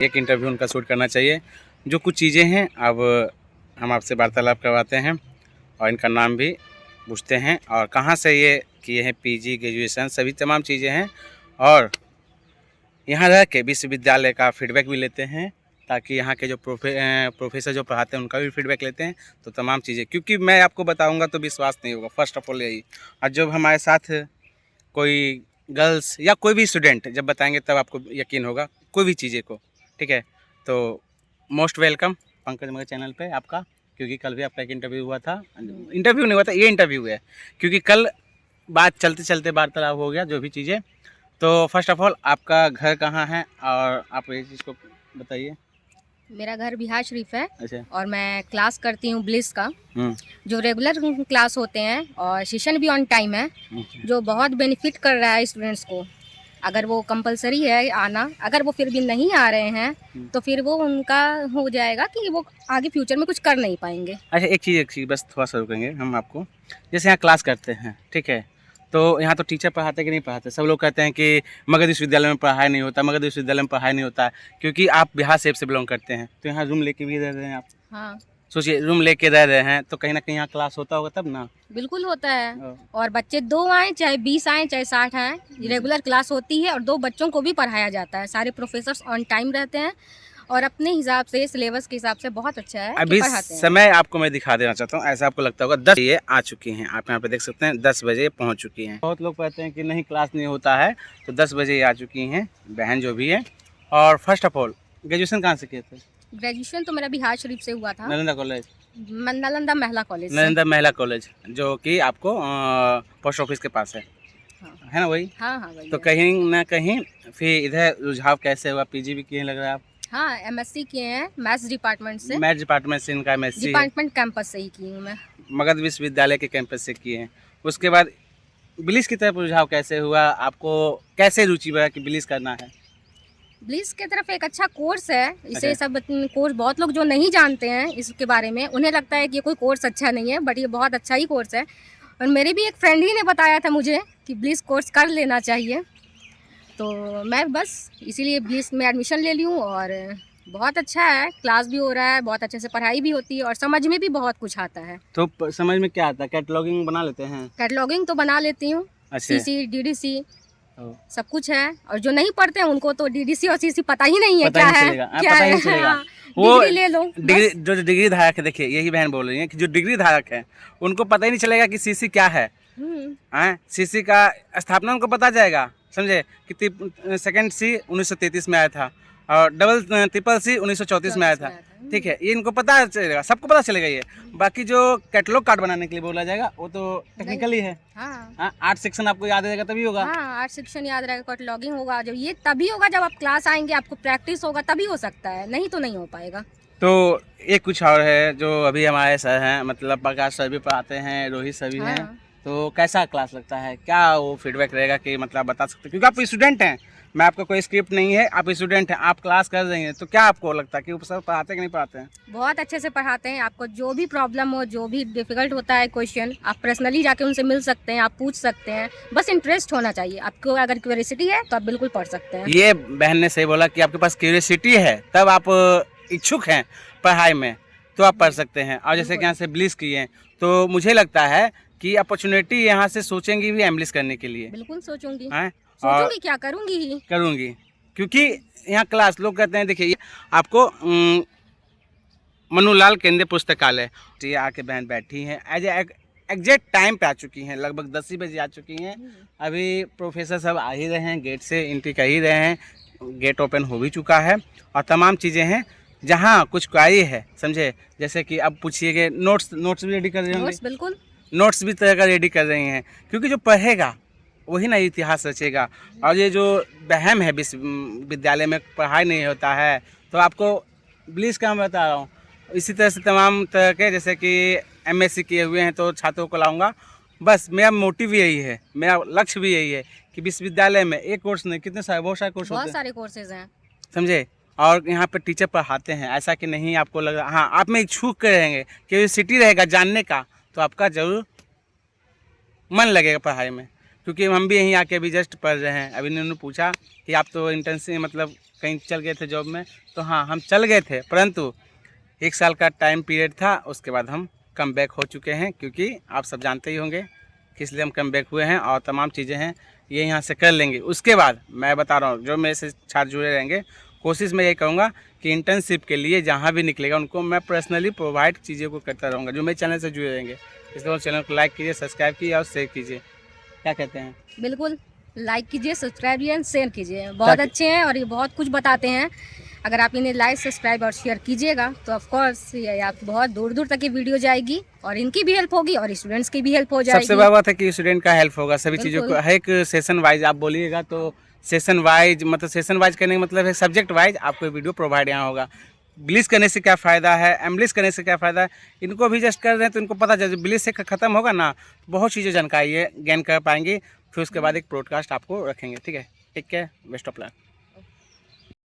एक इंटरव्यू उनका शूट करना चाहिए। जो कुछ चीज़ें हैं अब हम आपसे वार्तालाप करवाते हैं और इनका नाम भी पूछते हैं और कहाँ से ये किए हैं, पीजी ग्रेजुएशन सभी तमाम चीज़ें हैं। और यहाँ रह के विश्वविद्यालय का फीडबैक भी लेते हैं ताकि यहाँ के जो प्रोफेसर जो पढ़ाते हैं उनका भी फीडबैक लेते हैं। तो तमाम चीज़ें, क्योंकि मैं आपको बताऊँगा तो विश्वास नहीं होगा, फर्स्ट ऑफ ऑल यही। और जब हमारे साथ कोई गर्ल्स या कोई भी स्टूडेंट जब बताएंगे तब आपको यकीन होगा कोई भी चीज़ें को। ठीक है, तो मोस्ट वेलकम पंकज मगर चैनल पे आपका, क्योंकि कल भी आपका एक इंटरव्यू हुआ था। इंटरव्यू नहीं हुआ था, ये इंटरव्यू है, क्योंकि कल बात चलते चलते वार्तालाप हो गया जो भी चीज़ें। तो फर्स्ट ऑफ ऑल आपका घर कहाँ है और आप ये चीज़ को बताइए। मेरा घर बिहार शरीफ है। अच्छा। और मैं क्लास करती हूँ ब्लिस का, जो रेगुलर क्लास होते हैं और सेशन भी ऑन टाइम है, जो बहुत बेनिफिट कर रहा है स्टूडेंट्स को। अगर वो कंपलसरी है आना, अगर वो फिर भी नहीं आ रहे हैं तो फिर वो उनका हो जाएगा कि वो आगे फ्यूचर में कुछ कर नहीं पाएंगे। अच्छा, एक चीज़ बस थोड़ा सा रुकेंगे हम आपको। जैसे यहाँ क्लास करते हैं, ठीक है, तो यहाँ तो टीचर पढ़ाते कि नहीं पढ़ाते? सब लोग कहते हैं कि मगध विश्वविद्यालय में पढ़ाई नहीं होता, मगध विश्वविद्यालय में पढ़ाई नहीं होता है, क्योंकि आप बिहार से बिलोंग करते हैं। तो यहाँ रूम लेके भी रह रहे हैं आप। हाँ, सोचिए, रूम लेके रह रहे हैं तो कहीं ना कहीं यहाँ क्लास होता होगा तब ना। बिल्कुल होता है। और बच्चे 2 आए चाहे 20 आए चाहे 60 आए, रेगुलर क्लास होती है और 2 बच्चों को भी पढ़ाया जाता है। सारे प्रोफेसर्स ऑन टाइम रहते हैं और अपने हिसाब से, सिलेबस के हिसाब से बहुत अच्छा है। अभी समय आपको मैं दिखा देना चाहता हूँ, ऐसा आपको लगता होगा 10 बजे आ चुकी हैं, आप यहाँ पे देख सकते हैं 10 बजे पहुँच चुकी हैं। बहुत लोग कहते हैं कि नहीं क्लास नहीं होता है, तो 10 बजे आ चुकी हैं बहन जो भी है। और फर्स्ट ऑफ ऑल ग्रेजुएशन कहाँ से किए थे? ग्रेजुएशन तो मेरा बिहार शरीफ से हुआ था, नालंदा कॉलेज, नालंदा महिला कॉलेज। नालंदा महिला कॉलेज, जो कि आपको पोस्ट ऑफिस के पास है। हाँ। है ना वही? हाँ हाँ वही। तो कहीं ना कहीं फिर इधर रुझाव कैसे हुआ? पीजी भी किए लग रहा है आप? हाँ, एमएससी किए हैं मैथ्स डिपार्टमेंट से। मैथ्स डिपार्टमेंट से इनका एमएससी डिपार्टमेंट कैंपस से ही की हूँ मैं, मगध विश्वविद्यालय के कैंपस से किए हैं। उसके बाद ब्लिस की तरफ रुझाव कैसे हुआ? आपको कैसे रुचि बढ़ा कि ब्लिस करना है? ब्लिस की तरफ एक अच्छा कोर्स है। इसे सब कोर्स बहुत लोग जो नहीं जानते हैं इसके बारे में, उन्हें लगता है कि ये कोई कोर्स अच्छा नहीं है, बट ये बहुत अच्छा ही कोर्स है। और मेरे भी एक फ्रेंड ही ने बताया था मुझे कि ब्लिस कोर्स कर लेना चाहिए, तो मैं बस इसीलिए ब्लिस में एडमिशन ले ली हूँ। और बहुत अच्छा है, क्लास भी हो रहा है, बहुत अच्छे से पढ़ाई भी होती है और समझ में भी बहुत कुछ आता है। तो समझ में क्या आता है? कैटलॉगिंग बना लेते हैं? कैटलॉगिंग तो बना लेती हूँ, सीसी डीडीसी सब कुछ है। और जो नहीं पढ़ते हैं उनको तो डीडीसी और सीसी पता ही नहीं है क्या है, क्या है। वो डिग्री ले लो, जो डिग्री धारक है, देखिए यही बहन बोल रही है कि जो डिग्री धारक है उनको पता ही नहीं चलेगा कि सीसी क्या है। सीसी का स्थापना उनको पता जाएगा, समझे, कि सेकंड सी 1933 में आया था और डबल ट्रिपल सी 1934 में आया था। ठीक है, ये इनको पता चलेगा, सबको पता चलेगा ये। बाकी जो कैटलॉग कार्ड बनाने के लिए बोला जाएगा वो तो टेक्निकली है। हाँ, 8 सेक्शन आपको याद रहेगा तभी होगा। हाँ, 8 सेक्शन याद रहेगा, कैटलॉगिंग होगा जब, ये तभी होगा जब आप क्लास आएंगे, आपको प्रैक्टिस होगा तभी हो सकता है, नहीं तो नहीं हो पाएगा। तो एक कुछ और है जो अभी हमारे सर हैं, मतलब प्रकाश सर भी पढ़ाते हैं, रोहित सर भी हैं। तो कैसा क्लास लगता है? क्या वो फीडबैक रहेगा कि मतलब बता सकते हैं, क्योंकि आप स्टूडेंट हैं, मैं आपका कोई स्क्रिप्ट नहीं है, आप स्टूडेंट हैं, आप क्लास कर रही हैं, तो क्या आपको लगता है कि वो सर पढ़ाते कि नहीं पढ़ाते हैं? बहुत अच्छे से पढ़ाते हैं। आपको जो भी प्रॉब्लम हो, जो भी डिफिकल्ट होता है क्वेश्चन, आप पर्सनली जाके उनसे मिल सकते हैं, आप पूछ सकते हैं, बस इंटरेस्ट होना चाहिए आपको। अगर क्यूरियोसिटी है तो आप बिल्कुल पढ़ सकते हैं। ये बहन ने सही बोला कि आपके पास क्यूरियोसिटी है, तब आप इच्छुक हैं पढ़ाई में, तो आप पढ़ सकते हैं। और जैसे कि यहाँ से ब्लिस किए हैं, तो मुझे लगता है कि अपॉर्चुनिटी यहाँ से सोचेंगी भी एमलिस करने के लिए। बिल्कुल सोचूंगी, सोचूंगी क्या करूंगी ही करूंगी, क्योंकि यहाँ क्लास लोग कहते हैं, देखिए आपको मनुलाल केंद्रीय पुस्तकालय ये आके बहन बैठी हैं, एज एग्जैक्ट टाइम पे आ चुकी हैं, लगभग 10 ही बजे आ चुकी हैं। अभी प्रोफेसर सब आ ही रहे हैं, गेट से एंट्री कर ही रहे हैं, गेट ओपन हो भी चुका है और तमाम चीज़ें हैं। जहाँ कुछ क्वारी है, समझे, जैसे कि अब पूछिएगा, नोट्स भी रेडी कर रही होंगी। बिल्कुल, नोट्स भी तरह का रेडी कर रही हैं, क्योंकि जो पढ़ेगा वही ना इतिहास रचेगा। और ये जो वहम है विश्वविद्यालय में पढ़ाई नहीं होता है, तो आपको ब्लिस का मैं बता रहा हूँ, इसी तरह से तमाम तरह के, जैसे कि एमएससी किए हुए हैं तो छात्रों को लाऊंगा। बस मेरा मोटिव यही है, मेरा लक्ष्य भी यही है कि विश्वविद्यालय में एक कोर्स नहीं, कितने सारे, बहुत सारे कोर्स होते हैं, बहुत सारे कोर्सेज हैं, समझे। और यहाँ पे टीचर पढ़ाते हैं, ऐसा कि नहीं आपको लग रहा, हाँ आप में इच्छुक रहेंगे, क्यूरियोसिटी रहेगा जानने का, तो आपका ज़रूर मन लगेगा पढ़ाई में। क्योंकि हम भी यहीं आके अभी जस्ट पढ़ रहे हैं। अभी उन्होंने पूछा कि आप तो इंटर्नशिप मतलब कहीं चल गए थे जॉब में, तो हाँ हम चल गए थे, परंतु 1 साल का टाइम पीरियड था, उसके बाद हम कम बैक हो चुके हैं, क्योंकि आप सब जानते ही होंगे कि इसलिए हम कम बैक हुए हैं और तमाम चीज़ें हैं ये यहाँ से कर लेंगे। उसके बाद मैं बता रहा हूँ जो मेरे से छात्र जुड़े रहेंगे, कोशिश मैं यही करूँगा कि इंटर्नशिप के लिए जहाँ भी निकलेगा उनको मैं पर्सनली प्रोवाइड चीज़ों को करता रहूँगा, जो मेरे चैनल से जुड़े रहेंगे। इसलिए चैनल को लाइक कीजिए, सब्सक्राइब कीजिए और शेयर कीजिए। क्या कहते हैं? बिल्कुल, लाइक कीजिए, सब्सक्राइब कीजिए, शेयर कीजिए। बहुत अच्छे हैं और ये बहुत कुछ बताते हैं। अगर आप इन्हें लाइक, सब्सक्राइब और शेयर कीजिएगा तो ऑफ कोर्स ये आप बहुत दूर दूर तक ये वीडियो जाएगी और इनकी भी हेल्प होगी और स्टूडेंट्स की भी हेल्प हो जाएगी। सबसे बड़ा बात है कि स्टूडेंट का हेल्प होगा सभी चीज़ों को। हर एक सेशन वाइज आप बोलिएगा तो सेशन वाइज, मतलब सेशन वाइज करने का मतलब है सब्जेक्ट वाइज आपको वीडियो प्रोवाइड यहाँ होगा। ब्लिस करने से क्या फ़ायदा है, एम्ब्लिस करने से क्या फ़ायदा है, इनको भी जस्ट कर रहे हैं तो इनको पता चल, ब्लिस से ख़त्म होगा ना, बहुत चीज़ें जानकारी है गेन कर पाएंगे। फिर उसके बाद एक पॉडकास्ट आपको रखेंगे। ठीक है, take care, best of luck.